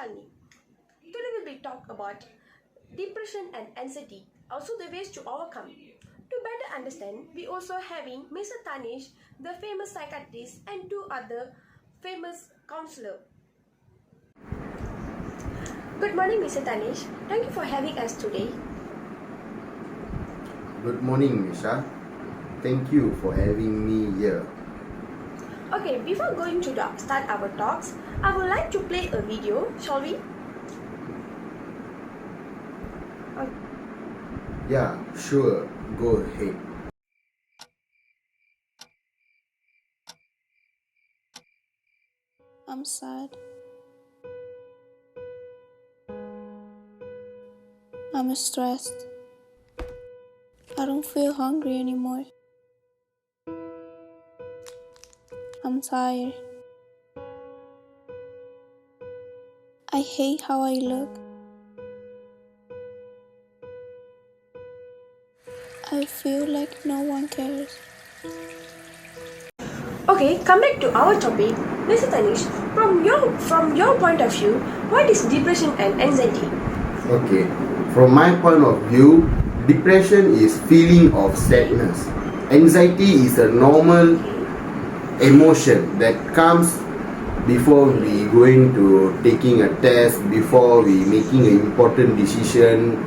Shalini. Today we will talk about depression and anxiety, also the ways to overcome. To better understand, we also having Mr. Thanesh, the famous psychiatrist, and two other famous counselor. Good morning, Mr. Thanesh. Thank you for having us today. Good morning, Misha. Thank you for having me here. Okay, before going to start our talks, I would like to play a video, shall we? Yeah, sure. Go ahead. I'm sad. I'm stressed. I don't feel hungry anymore. I'm tired. I hate how I look. I feel like no one cares. Okay, come back to our topic. Mr. Tanish, from your point of view, what is depression and anxiety? Okay. From my point of view, depression is feeling of sadness. Anxiety is a normal emotion that comes before we going to taking a test, before we making an important decision,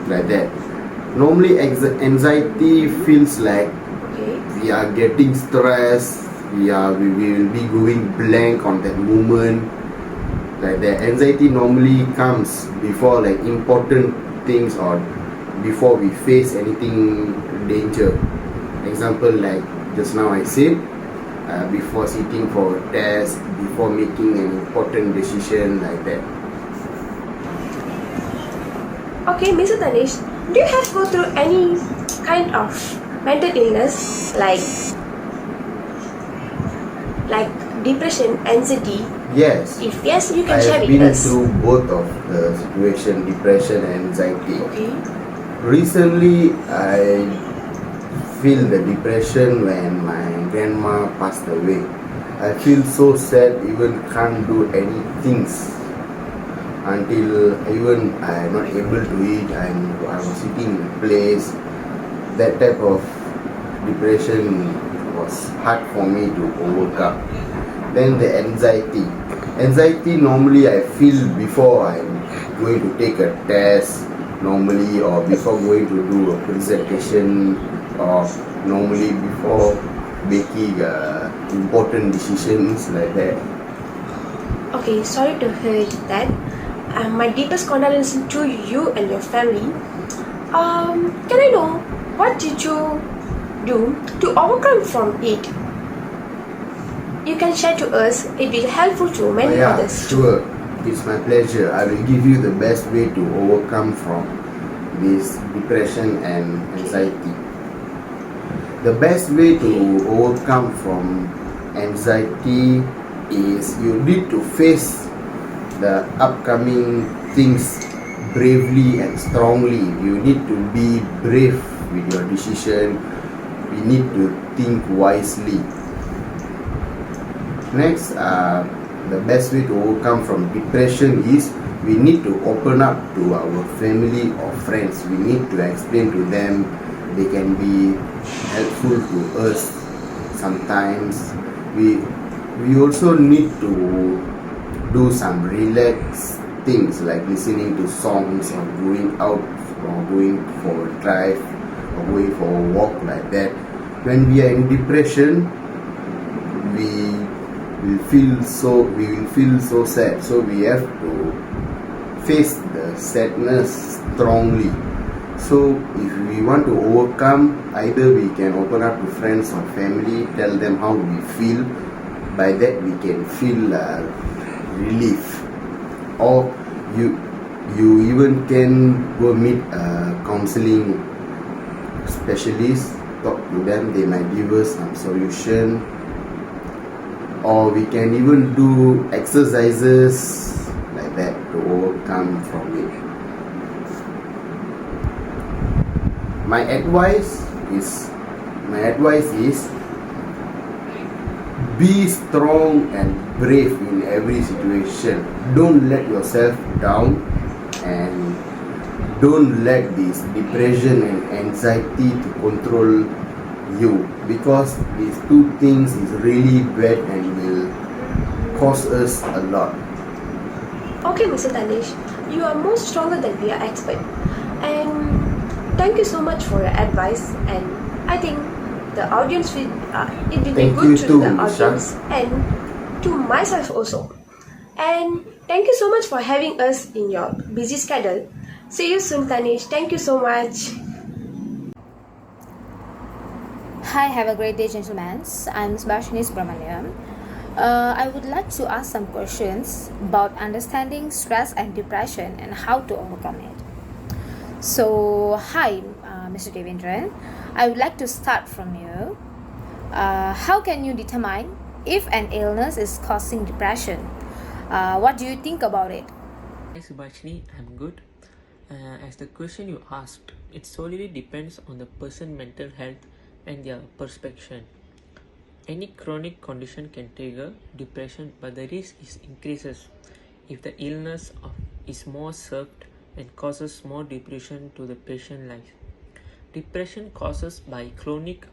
like that. Normally, anxiety feels like Okay. we are getting stressed, we will be going blank on that moment, like that. Anxiety normally comes before like important things or before we face anything danger. Example, like just now I said, before sitting for a test, before making an important decision, like that. Okay, Mr. Tanish, do you have go through any kind of mental illness like depression, anxiety? Yes, If yes, you can I share have with been us. through both of the situation, depression and anxiety. Okay. Recently, I feel the depression when my grandma passed away. I feel so sad, even can't do any things until even I am not able to eat and I was sitting in a place. That type of depression was hard for me to overcome. Then the anxiety. Anxiety normally I feel before I'm going to take a test normally, or before going to do a presentation, or normally before making important decisions, like that. Okay, sorry to hear that. My deepest condolences to you and your family. Can I know what did you do to overcome from it? You can share to us. It will helpful to many Yeah, others. sure. It's my pleasure. I will give you the best way to overcome from this depression and anxiety. The best way to overcome from anxiety is you need to face the upcoming things bravely and strongly. You need to be brave with your decision. We need to think wisely. Next, the best way to overcome from depression is we need to open up to our family or friends. We need to explain to them. They can be helpful to us sometimes. We also need to do some relaxed things like listening to songs or going out or going for a drive or going for a walk, like that. When we are in depression, we will feel so sad, so we have to face the sadness strongly. So if we want to overcome, either we can open up to friends or family, tell them how we feel. By that we can feel relief. Or you even can go meet a counseling specialist, talk to them, they might give us some solution. Or we can even do exercises like that to overcome from it. My advice is be strong and brave in every situation. Don't let yourself down, and don't let this depression and anxiety to control you, because these two things is really bad and will cost us a lot. Okay, Mr. Thanesh, you are more stronger than we are expert. And thank you so much for your advice. And I think the audience will, it will be Thank good you to too, the Nisha. audience and to myself also. And thank you so much for having us in your busy schedule. See you soon, Thanesh. Thank you so much. Hi, have a great day, gentlemen. I'm Subhashini Subramaniam. I would like to ask some questions about understanding stress and depression and how to overcome it. So, hi, Mr. Devendran. I would like to start from you. How can you determine if an illness is causing depression? What do you think about it? Hi Subhashini, I'm good. As the question you asked, it solely depends on the person's mental health and their perception. Any chronic condition can trigger depression, but the risk is increases if the illness is more served and causes more depression to the patient life. Depression causes by chronic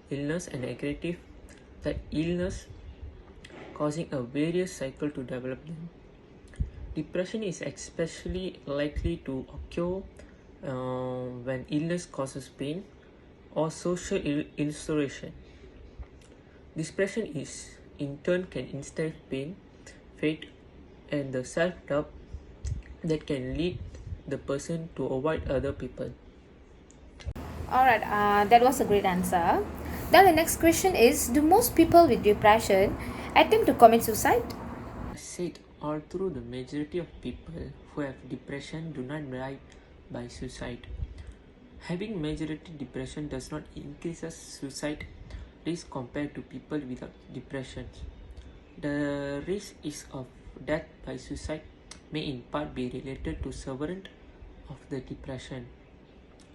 illness and aggravative the illness, causing a various cycle to develop them. Depression is especially likely to occur when illness causes pain or social isolation. Depression is in turn can instill pain, fate, and the self-doubt that can lead the person to avoid other people. Alright, that was a great answer. Then the next question is: do most people with depression attempt to commit suicide? As said, all through the majority of people who have depression do not die by suicide. Having majority depression does not increase suicide risk compared to people without depression. The risk is of death by suicide may in part be related to severance of the depression.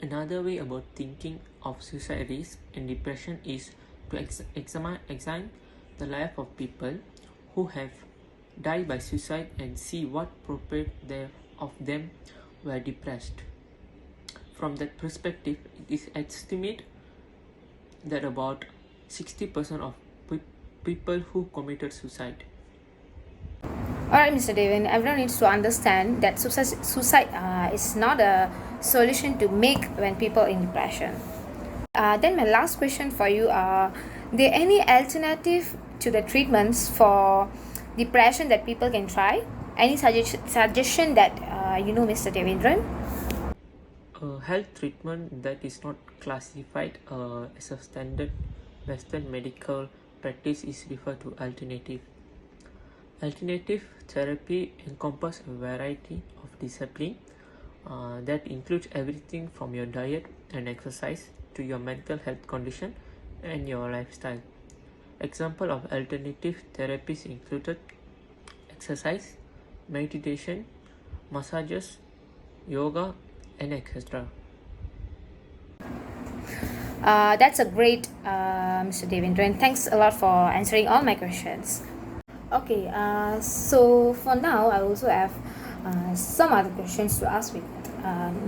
Another way about thinking of suicide risk and depression is to examine the life of people who have died by suicide and see what proportion of them were depressed. From that perspective, it is estimated that about 60% of people who committed suicide. Alright, Mr. Devin, everyone needs to understand that suicide is not a solution to make when people in depression. Then my last question for you are there any alternative to the treatments for depression that people can try? Any suggestion that Mr. Devendran? A health treatment that is not classified as a standard Western medical practice is referred to alternative. Alternative therapy encompasses a variety of disciplines that includes everything from your diet and exercise to your mental health condition and your lifestyle. Example of alternative therapies included exercise, meditation, massages, yoga, and etc. That's a great Mr. Devendran. Thanks a lot for answering all my questions. Okay, so for now, I also have some other questions to ask with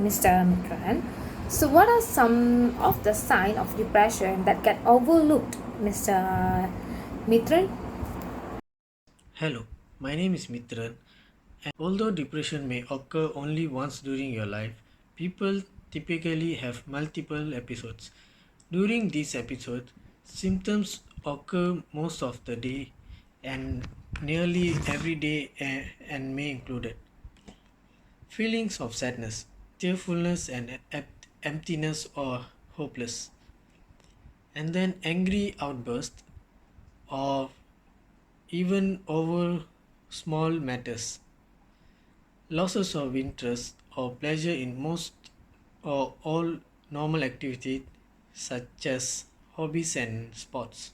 Mr. Mitran. So, what are some of the signs of depression that get overlooked, Mr. Mitran? Hello, my name is Mitran. And although depression may occur only once during your life, people typically have multiple episodes. During these episodes, symptoms occur most of the day and nearly every day and may include feelings of sadness, tearfulness and emptiness or hopeless, and then angry outbursts or even over small matters, losses of interest or pleasure in most or all normal activities such as hobbies and sports.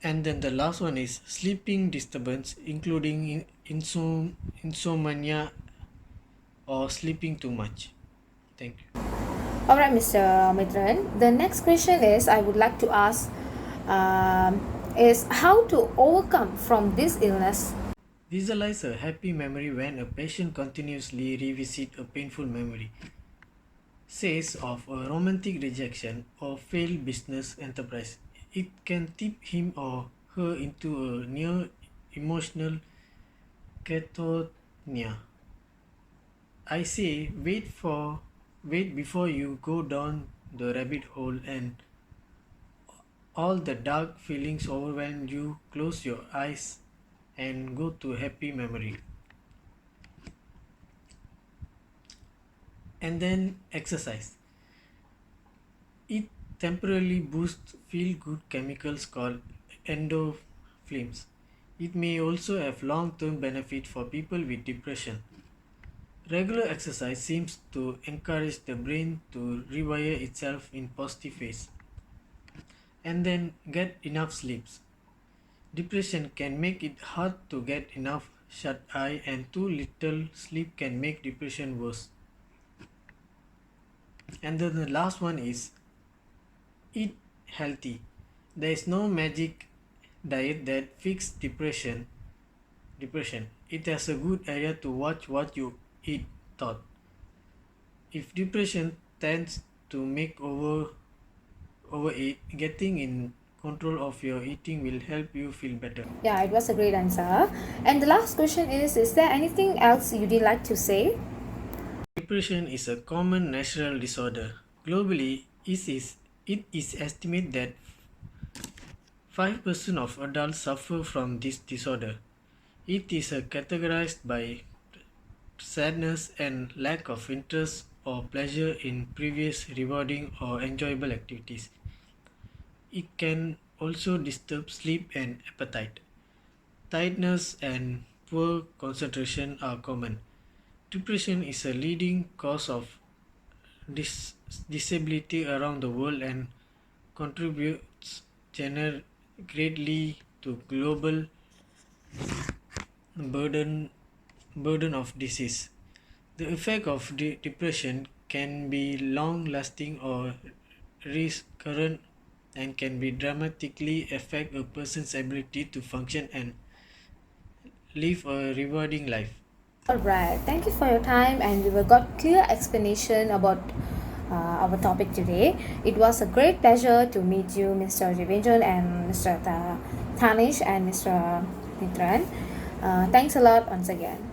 And then the last one is sleeping disturbance, including insomnia or sleeping too much. Thank you. All right, Mr. Mitran. The next question is I would like to ask is how to overcome from this illness. Visualize a happy memory when a patient continuously revisit a painful memory. Says of a romantic rejection or failed business enterprise. It can tip him or her into a near emotional catatonia. I say wait before you go down the rabbit hole and all the dark feelings overwhelm you. Close your eyes and go to happy memory. And then exercise. It temporarily boosts feel good chemicals called endorphins. It may also have long term benefit for people with depression. Regular exercise seems to encourage the brain to rewire itself in positive ways. And then get enough sleeps. Depression can make it hard to get enough shut eye, and too little sleep can make depression worse. And then the last one is eat healthy. There is no magic diet that fixes depression. It has a good area to watch what you eat thought. If depression tends to make overeat, getting in control of your eating will help you feel better. Yeah, it was a great answer. And the last question is there anything else you'd like to say? Depression is a common natural disorder. Globally, it is estimated that 5% of adults suffer from this disorder. It is categorized by sadness and lack of interest or pleasure in previous rewarding or enjoyable activities. It can also disturb sleep and appetite. Tiredness and poor concentration are common. Depression is a leading cause of disability around the world and contributes greatly to global burden burden of disease. The effect of depression can be long lasting or recurrent and can be dramatically affect a person's ability to function and live a rewarding life. Alright, thank you for your time and we will got clear explanation about our topic today. It was a great pleasure to meet you, Mr. Devenjan and Mr. Thanesh and Mr. Nitran. Thanks a lot once again.